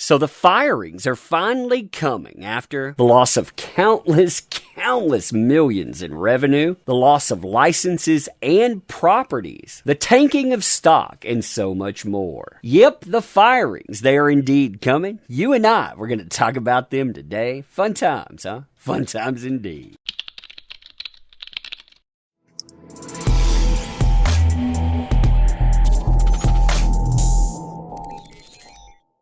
So the firings are finally coming after the loss of countless millions in revenue, the loss of licenses and properties, the tanking of stock, and so much more. Yep, the firings, they are indeed coming. You and I, we're going to talk about them today. Fun times, huh? Fun times indeed.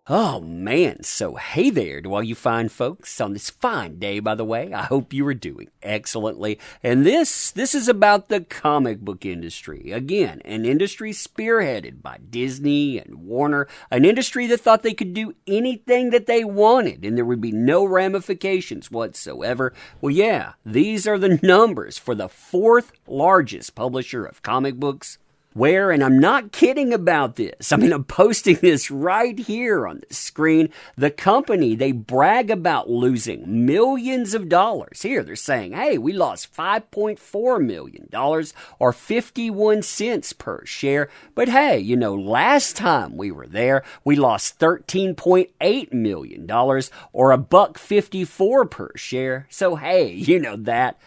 Oh man, so hey there to all you fine folks on this fine day, by the way. I hope you are doing excellently. And this is about the comic book industry. Again, an industry spearheaded by Disney and Warner, an industry that thought they could do anything that they wanted and there would be no ramifications whatsoever. Well, yeah, these are the numbers for the fourth largest publisher of comic books. Where, and I'm not kidding about this, I'm posting this right here on the screen, the company, they brag about losing millions of dollars. Here, they're saying, hey, we lost $5.4 million or 51 cents per share. But hey, last time we were there, we lost $13.8 million or $1.54 per share. So hey,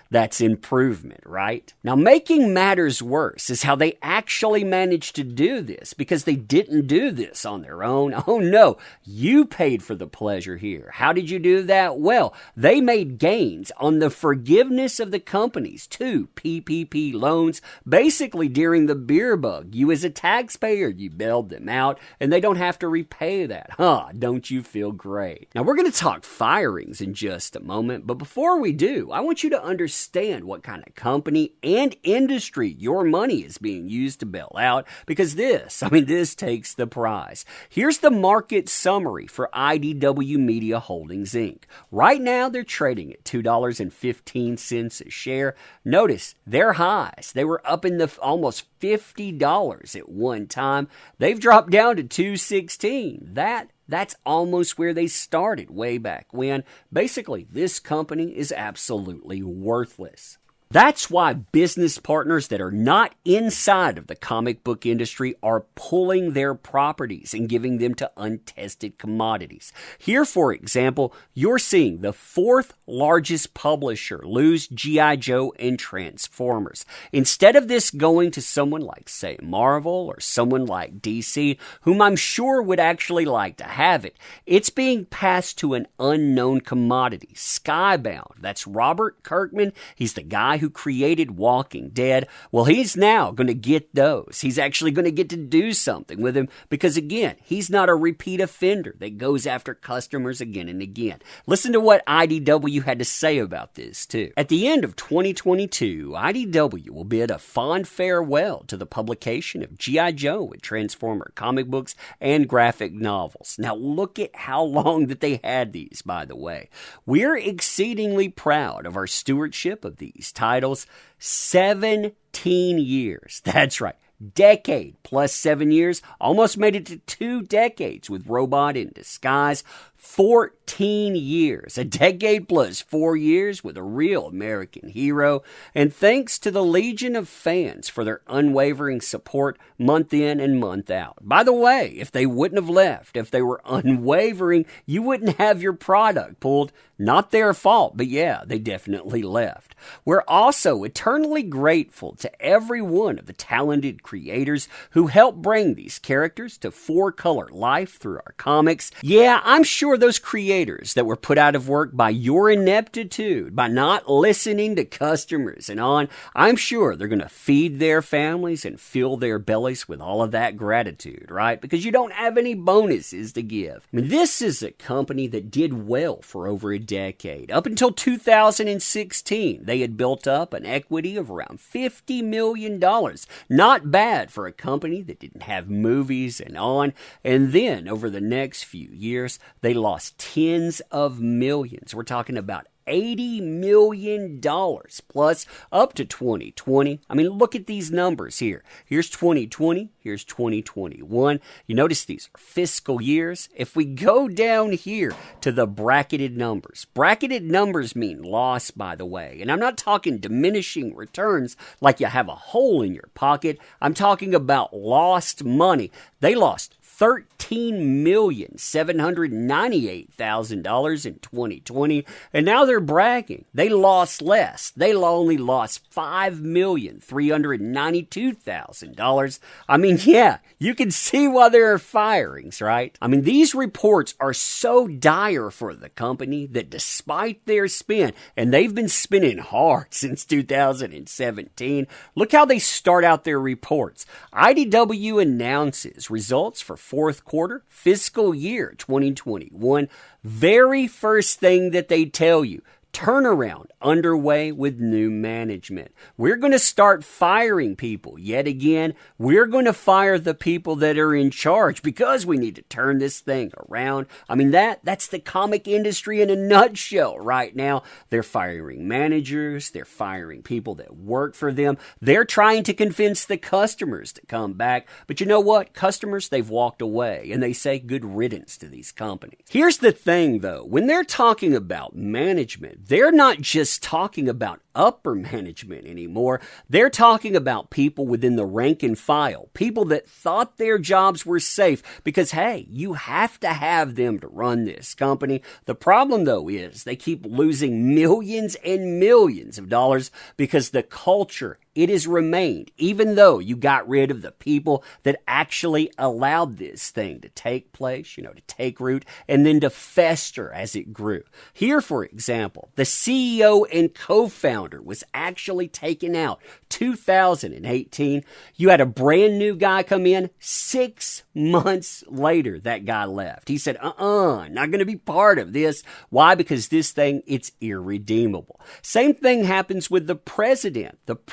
that's improvement, right? Now, making matters worse is how they actually managed to do this, because they didn't do this on their own. Oh no, you paid for the pleasure here. How did you do that? Well, they made gains on the forgiveness of the company's 2 PPP loans. Basically, during the beer bug, you as a taxpayer, you bailed them out and they don't have to repay that. Don't you feel great? Now, we're going to talk firings in just a moment, but before we do, I want you to understand what kind of company and industry your money is being used to bail out, because this takes the prize. Here's the market summary for IDW Media Holdings, Inc. Right now, they're trading at $2.15 a share. Notice their highs. They were up in the almost $50 at one time. They've dropped down to $2.16. That's almost where they started way back when. Basically, this company is absolutely worthless. That's why business partners that are not inside of the comic book industry are pulling their properties and giving them to untested commodities. Here, for example, you're seeing the fourth largest publisher lose G.I. Joe and Transformers. Instead of this going to someone like, say, Marvel or someone like DC, whom I'm sure would actually like to have it, it's being passed to an unknown commodity, Skybound. That's Robert Kirkman. He's the guy who created Walking Dead. Well, he's now going to get those. He's actually going to get to do something with him because, again, he's not a repeat offender that goes after customers again and again. Listen to what IDW had to say about this, too. At the end of 2022, IDW will bid a fond farewell to the publication of G.I. Joe and Transformer comic books and graphic novels. Now, look at how long that they had these, by the way. We're exceedingly proud of our stewardship of these titles. 17 years. That's right. Decade plus 7 years. Almost made it to 2 decades with Robot in Disguise. 14 years. A decade plus 4 years with a real American hero. And thanks to the legion of fans for their unwavering support month in and month out. By the way, if they wouldn't have left, if they were unwavering, you wouldn't have your product pulled. Not their fault, but yeah, they definitely left. We're also eternally grateful to every one of the talented creators who helped bring these characters to 4-color life through our comics. Yeah, I'm sure those creators that were put out of work by your ineptitude, by not listening to customers and on, I'm sure they're going to feed their families and fill their bellies with all of that gratitude, right? Because you don't have any bonuses to give. This is a company that did well for over a decade. Up until 2016, they had built up an equity of around $50 million. Not bad for a company that didn't have movies and on. And then over the next few years, they lost tens of millions. We're talking about $80 million plus up to 2020. Look at these numbers here. Here's 2020. Here's 2021. You notice these are fiscal years. If we go down here to the bracketed numbers mean loss, by the way. And I'm not talking diminishing returns like you have a hole in your pocket. I'm talking about lost money. They lost $13,798,000 in 2020, and now they're bragging. They lost less. They only lost $5,392,000. I mean, yeah, you can see why there are firings, right? I mean, these reports are so dire for the company that despite their spin, and they've been spinning hard since 2017, look how they start out their reports. IDW announces results for fourth quarter fiscal year 2021. Very first thing that they tell you, turnaround underway with new management. We're going to start firing people. Yet again, we're going to fire the people that are in charge because we need to turn this thing around. I mean, that's the comic industry in a nutshell right now. They're firing managers. They're firing people that work for them. They're trying to convince the customers to come back. But you know what? Customers, they've walked away and they say good riddance to these companies. Here's the thing, though. When they're talking about management, they're not just talking about upper management anymore. They're talking about people within the rank and file, people that thought their jobs were safe because, hey, you have to have them to run this company. The problem, though, is they keep losing millions and millions of dollars because the culture, it has remained, even though you got rid of the people that actually allowed this thing to take place, to take root, and then to fester as it grew. Here, for example, the CEO and co-founder was actually taken out 2018. You had a brand new guy come in. 6 months later, that guy left. He said, not going to be part of this. Why? Because this thing, it's irredeemable. Same thing happens with the president of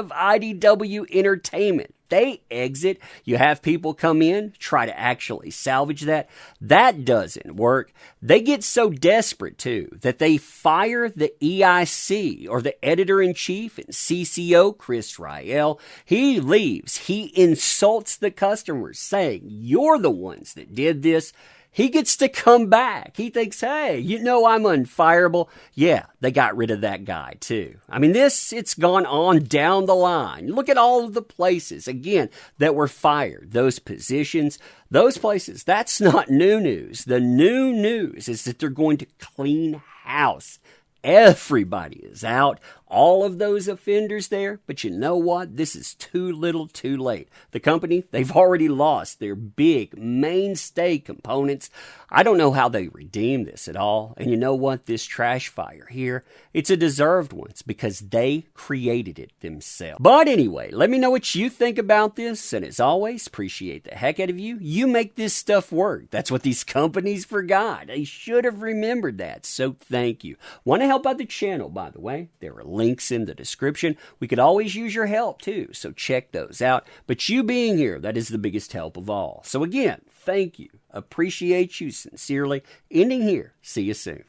IDW Entertainment. They exit. You have people come in, try to actually salvage that. That doesn't work. They get so desperate, too, that they fire the EIC, or the editor-in-chief and CCO, Chris Rael. He leaves. He insults the customers, saying, you're the ones that did this. He gets to come back. He thinks, hey, I'm unfireable. Yeah, they got rid of that guy too. I mean, it's gone on down the line. Look at all of the places, again, that were fired. Those positions, those places, that's not new news. The new news is that they're going to clean house. Everybody is out. All of those offenders there. But you know what? This is too little too late. The company, they've already lost their big mainstay components. I don't know how they redeem this at all. And you know what? This trash fire here, it's a deserved one. It's because they created it themselves. But anyway, let me know what you think about this. And as always, appreciate the heck out of you. You make this stuff work. That's what these companies forgot. They should have remembered that. So thank you. Want to help out the channel, by the way? There are links in the description. We could always use your help too, so check those out. But you being here, that is the biggest help of all. So again, thank you. Appreciate you sincerely. Ending here. See you soon.